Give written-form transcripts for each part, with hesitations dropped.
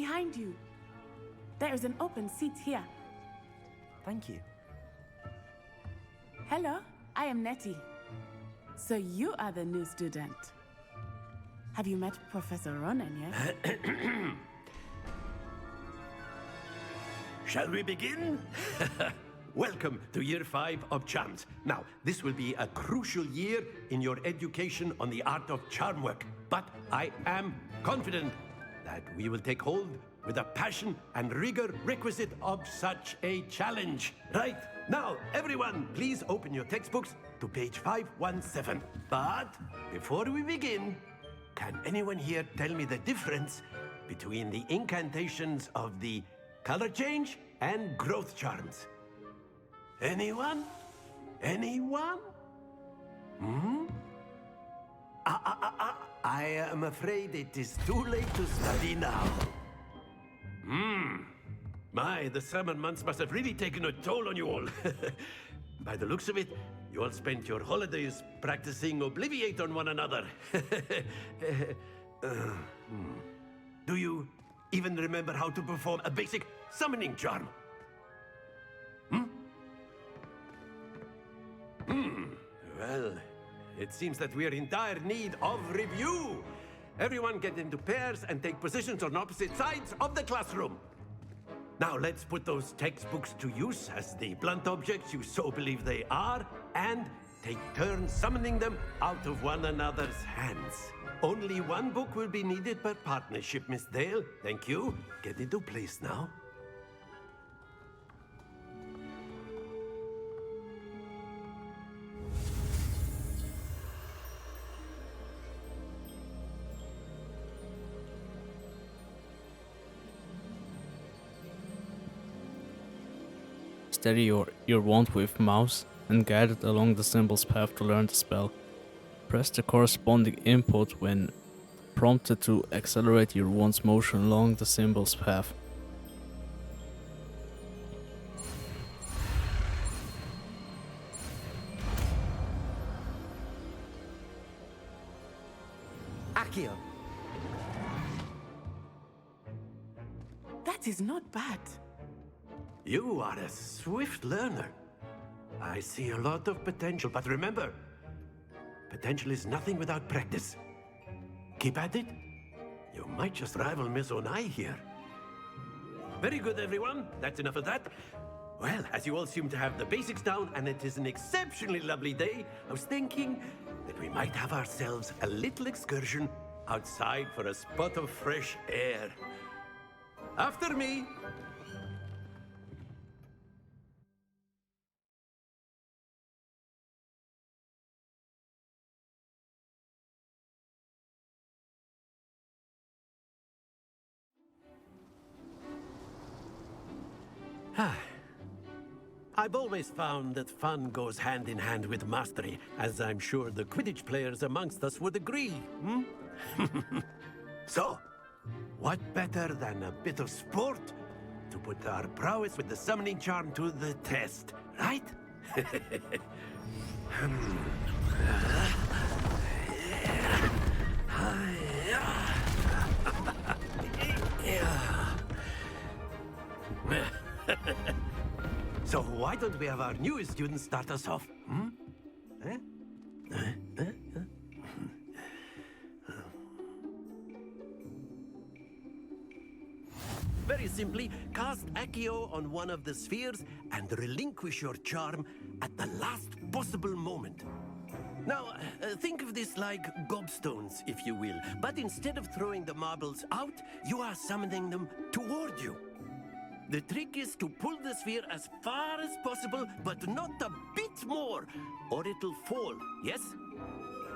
behind you. There is an open seat here. Thank you. Hello, I am Nettie. So you are the new student. Have you met Professor Ronan yet? Shall we begin? Welcome to Year 5 of Charms. Now, this will be a crucial year in your education on the art of charm work. But I am confident that we will take hold with the passion and rigor requisite of such a challenge. Right, now, everyone, please open your textbooks to page 517. But before we begin, can anyone here tell me the difference between the incantations of the color change and growth charms? Anyone? Anyone? I am afraid it is too late to study now. My, the summer months must have really taken a toll on you all. By the looks of it, you all spent your holidays practicing Obliviate on one another. Do you even remember how to perform a basic summoning charm? Well, it seems that we are in dire need of review. Everyone get into pairs and take positions on opposite sides of the classroom. Now let's put those textbooks to use as the blunt objects you so believe they are, and take turns summoning them out of one another's hands. Only one book will be needed per partnership, Miss Dale. Thank you. Get into place now. Steady your wand with mouse and guide it along the symbol's path to learn the spell. Press the corresponding input when prompted to accelerate your wand's motion along the symbol's path. Accio. That is not bad. You are a swift learner. I see a lot of potential, but remember, potential is nothing without practice. Keep at it. You might just rival Miss Onai here. Very good, everyone. That's enough of that. Well, as you all seem to have the basics down, and it is an exceptionally lovely day, I was thinking that we might have ourselves a little excursion outside for a spot of fresh air. After me. I've always found that fun goes hand in hand with mastery, as I'm sure the Quidditch players amongst us would agree. So, what better than a bit of sport to put our prowess with the summoning charm to the test, right? So why don't we have our newest student start us off? Very simply, cast Accio on one of the spheres and relinquish your charm at the last possible moment. Now, think of this like gobstones, if you will. But instead of throwing the marbles out, you are summoning them toward you. The trick is to pull the sphere as far as possible, but not a bit more, or it'll fall, yes?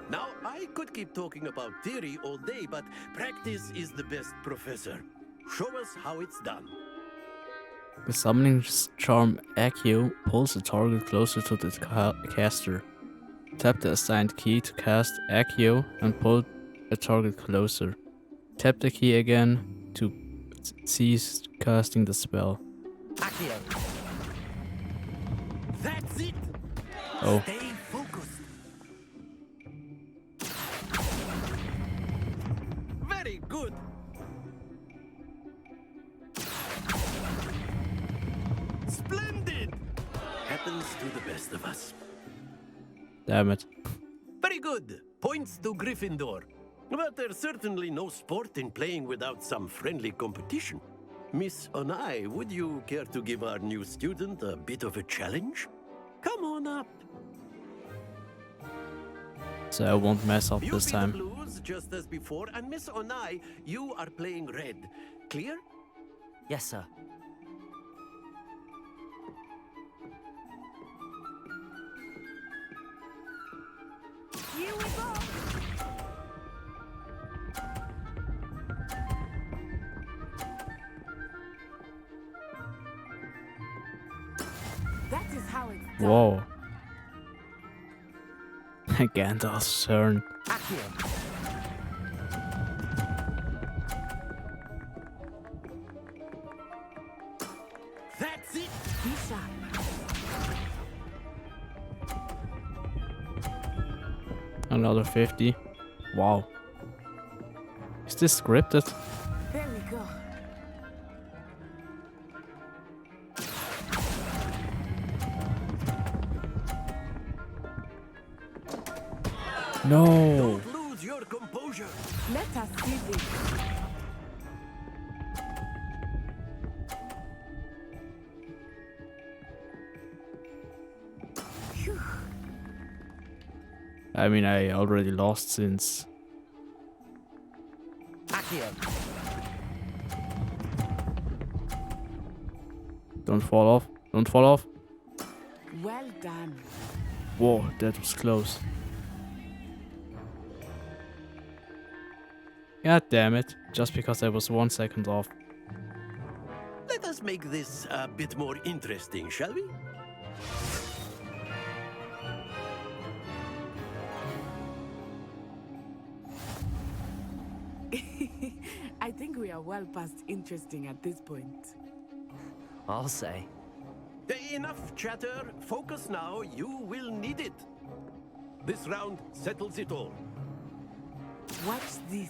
Now, I could keep talking about theory all day, but practice is the best professor. Show us how it's done. The summoning charm Accio pulls the target closer to the caster. Tap the assigned key to cast Accio and pull a target closer. Tap the key again to cease casting the spell. Accio. That's it! Oh. Stay focused. Very good. to the best of us. Damn it. Very good. Points to Gryffindor. But there's certainly no sport in playing without some friendly competition. Miss Onai, would you care to give our new student a bit of a challenge? Come on up. So I won't mess up You this be time. the blues just as before, and Miss Onai, you are playing red. Clear? Yes, sir. Here we go. That is how it's done. Whoa. Gandalf's turn. Accio. That's it. Be sharp. Another 50. Wow. Is this scripted? There we go. No. Don't lose your composure. Let us see this. Phew. I mean, I already lost since. Accio. Don't fall off. Don't fall off. Well done. Whoa, that was close. God damn it. Just because I was 1 second off. Let us make this a bit more interesting, shall we? I think we are well past interesting at this point. I'll say. Enough chatter. Focus now. You will need it. This round settles it all. Watch this.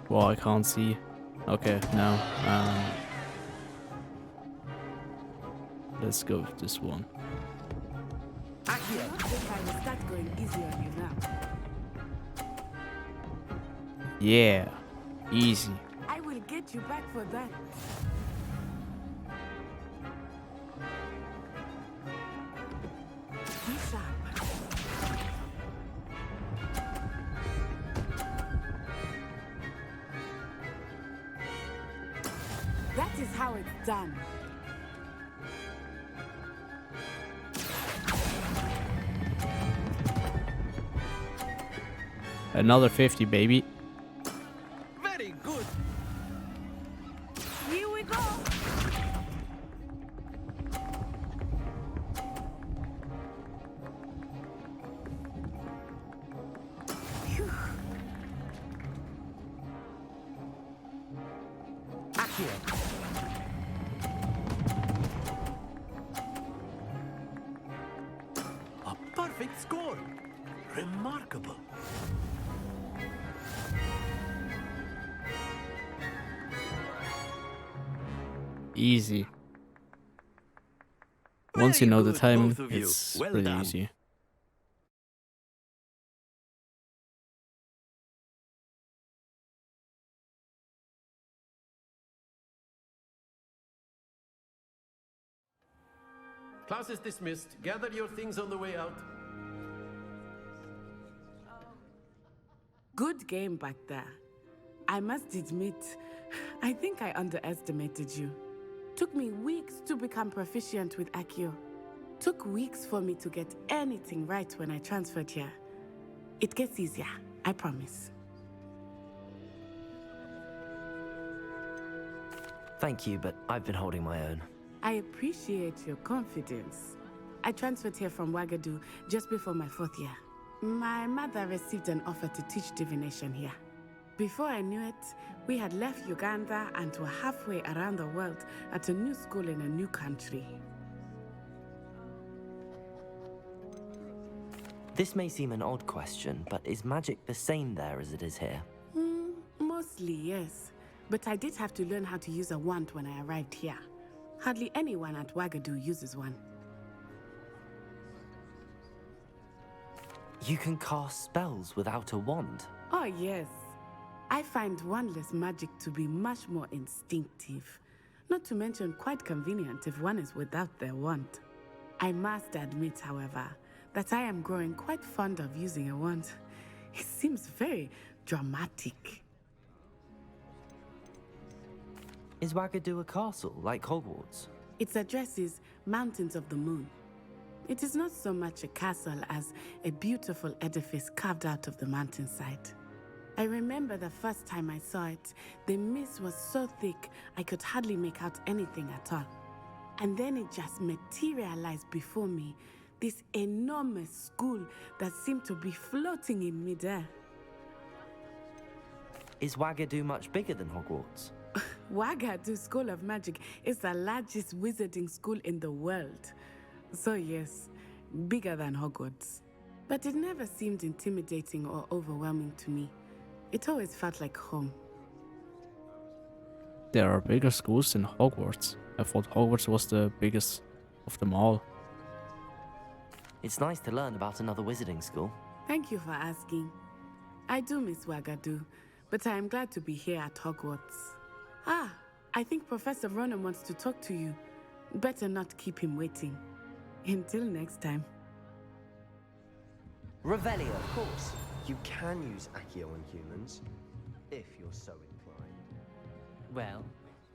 Well, I can't see. Okay, now. Let's go with this one. I think I will start going easy on you now. Yeah. Easy. I will get you back for that. Be sharp. That is how it's done. Another 50, baby. Very good. Here we go. Phew. Accio. A perfect score. Remarkable. Easy. Once you Very know the good, timing, both of you. it's Well pretty done. easy. Class is dismissed. Gather your things on the way out. Good game back there. I must admit, I think I underestimated you. Took me weeks to become proficient with Accio. Took weeks for me to get anything right when I transferred here. It gets easier, I promise. Thank you, but I've been holding my own. I appreciate your confidence. I transferred here from Wagadu just before my 4th year. My mother received an offer to teach divination here. Before I knew it, we had left Uganda and were halfway around the world at a new school in a new country. This may seem an odd question, but is magic the same there as it is here? Mostly, yes. But I did have to learn how to use a wand when I arrived here. Hardly anyone at Wagadu uses one. You can cast spells without a wand. Oh, yes. I find wandless magic to be much more instinctive. Not to mention quite convenient if one is without their wand. I must admit, however, that I am growing quite fond of using a wand. It seems very dramatic. Is Wagadu a castle, like Hogwarts? Its address is Mountains of the Moon. It is not so much a castle as a beautiful edifice carved out of the mountainside. I remember the first time I saw it, the mist was so thick I could hardly make out anything at all. And then it just materialized before me, this enormous school that seemed to be floating in midair. Is Wagadu much bigger than Hogwarts? Wagadu School of Magic is the largest wizarding school in the world. So yes, bigger than Hogwarts. But it never seemed intimidating or overwhelming to me. It always felt like home. There are bigger schools than Hogwarts. I thought Hogwarts was the biggest of them all. It's nice to learn about another wizarding school. Thank you for asking. I do miss Wagadu, but I am glad to be here at Hogwarts. Ah, I think Professor Ronan wants to talk to you. Better not keep him waiting. Until next time. Revelio. Of course, you can use Accio on humans, if you're so inclined. Well,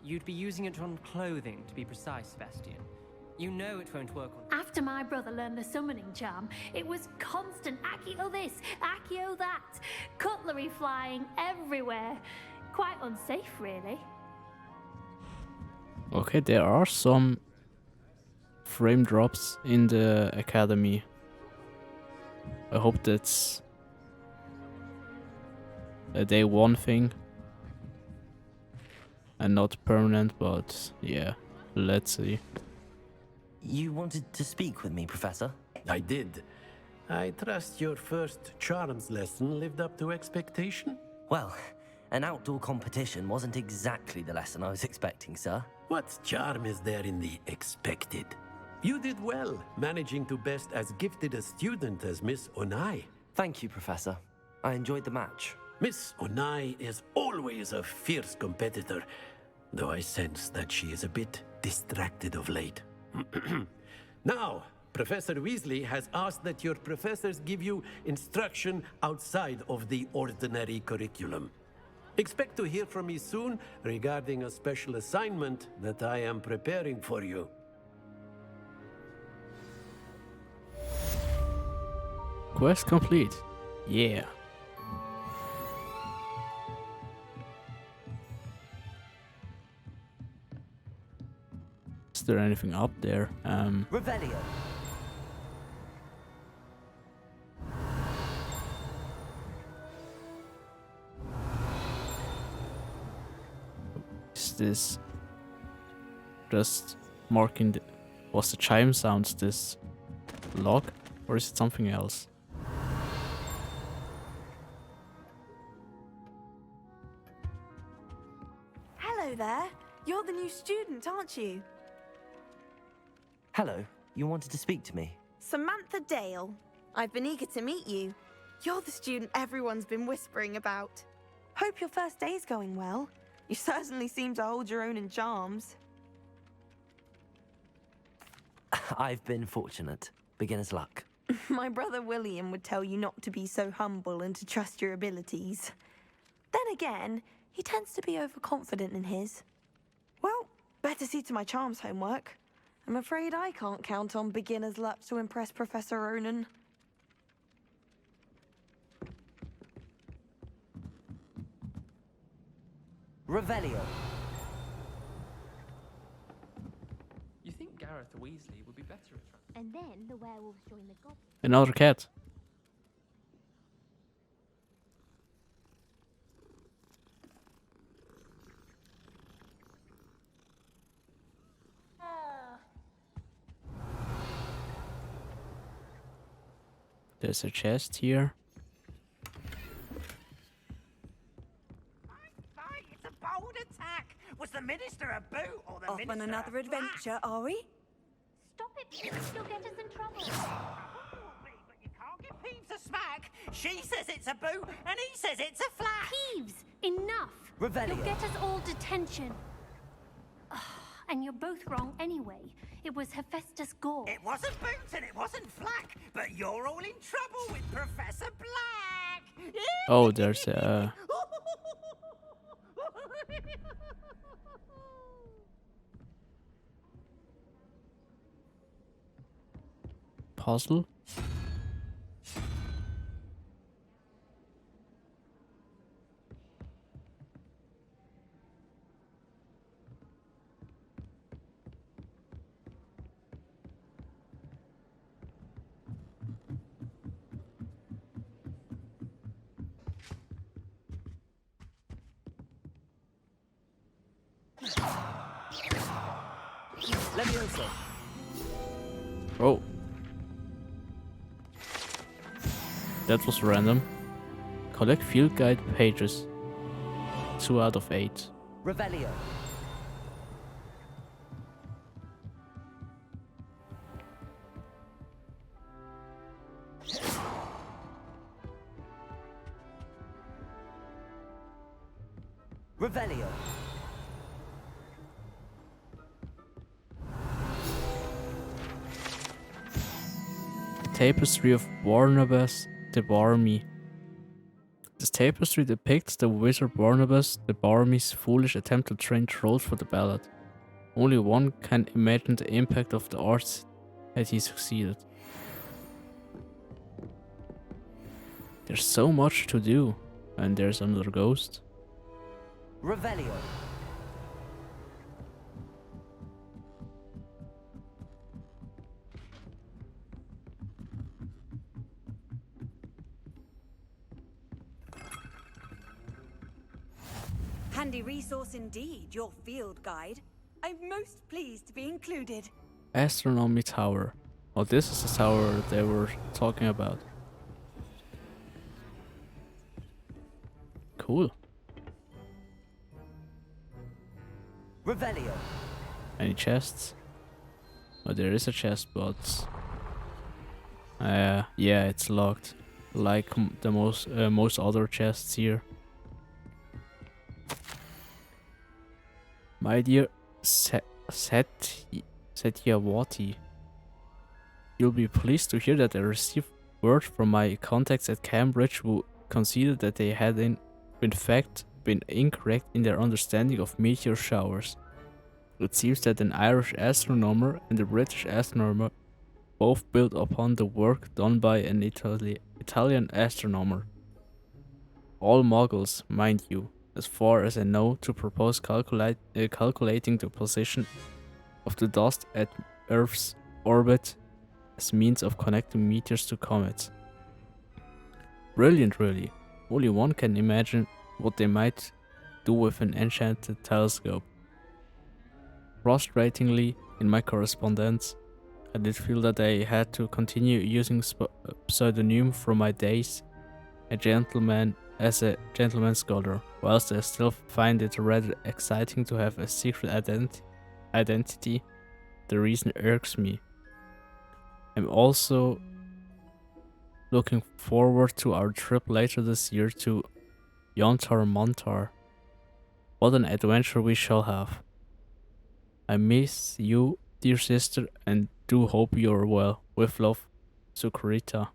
you'd be using it on clothing, to be precise, Sebastian. You know it won't work on... After my brother learned the summoning charm, it was constant Accio this, Accio that. Cutlery flying everywhere. Quite unsafe, really. Okay, there are some frame drops in the academy. I hope that's a day one thing and not permanent, but yeah, let's see. You wanted to speak with me, Professor? I did. I trust your first charms lesson lived up to expectation? Well, an outdoor competition wasn't exactly the lesson I was expecting, sir. What charm is there in the expected? You did well, managing to best as gifted a student as Miss Onai. Thank you, Professor. I enjoyed the match. Miss Onai is always a fierce competitor, though I sense that she is a bit distracted of late. Now, Professor Weasley has asked that your professors give you instruction outside of the ordinary curriculum. Expect to hear from me soon regarding a special assignment that I am preparing for you. Quest complete. Yeah. Is there anything up there? Revelio. Is this just marking the... Was the chime sounds this log? Or is it something else? Hello there. You're the new student, aren't you? Hello. You wanted to speak to me? Samantha Dale. I've been eager to meet you. You're the student everyone's been whispering about. Hope your first day's going well. You certainly seem to hold your own in charms. I've been fortunate. Beginner's luck. My brother William would tell you not to be so humble and to trust your abilities. Then again, he tends to be overconfident in his. Well, better see to my charms homework. I'm afraid I can't count on beginner's luck to impress Professor Ronan. Revelio. You think Gareth Weasley would be better at... And then the werewolves join the goblins. Another cat. There's a chest here. Fight! It's a bold attack! Was the minister a boot or the Off minister on another a flat? adventure, are we? Stop it, Peeves. You'll get us in trouble. But you can't give Peeves a smack. She says it's a boot and he says it's a flat. Peeves, enough. Revelio. You'll get us all detention. And you're both wrong anyway. It was Hephaestus Gore. It wasn't boot and it wasn't flack, but you're all in trouble with Professor Black. Oh, there's a puzzle. Levioso. Oh. That was random. Collect field guide pages. 2 out of 8. Revelio. Revelio. Tapestry of Barnabas the Barmy. This tapestry depicts the wizard Barnabas the Barmy's foolish attempt to train trolls for the ballad. Only one can imagine the impact of the arts had he succeeded. There's so much to do, and there's another ghost. Revelio. Handy resource indeed, your field guide. I'm most pleased to be included. Astronomy Tower. Oh, this is the tower they were talking about. Cool. Revelio. Any chests? Oh, there is a chest, but yeah, it's locked. Like the most other chests here. My dear Satyawati, you'll be pleased to hear that I received word from my contacts at Cambridge who conceded that they had in fact been incorrect in their understanding of meteor showers. It seems that an Irish astronomer and a British astronomer both built upon the work done by an Italian astronomer. All muggles, mind you, as far as I know, to propose calculating the position of the dust at Earth's orbit as means of connecting meteors to comets. Brilliant, really. Only one can imagine what they might do with an enchanted telescope. Frustratingly, in my correspondence, I did feel that I had to continue using pseudonym from my days as a gentleman scholar, whilst I still find it rather exciting to have a secret identity. The reason irks me. I'm also looking forward to our trip later this year to Yontar Montar. What an adventure we shall have. I miss you, dear sister, and do hope you're well. With love, Sukrita.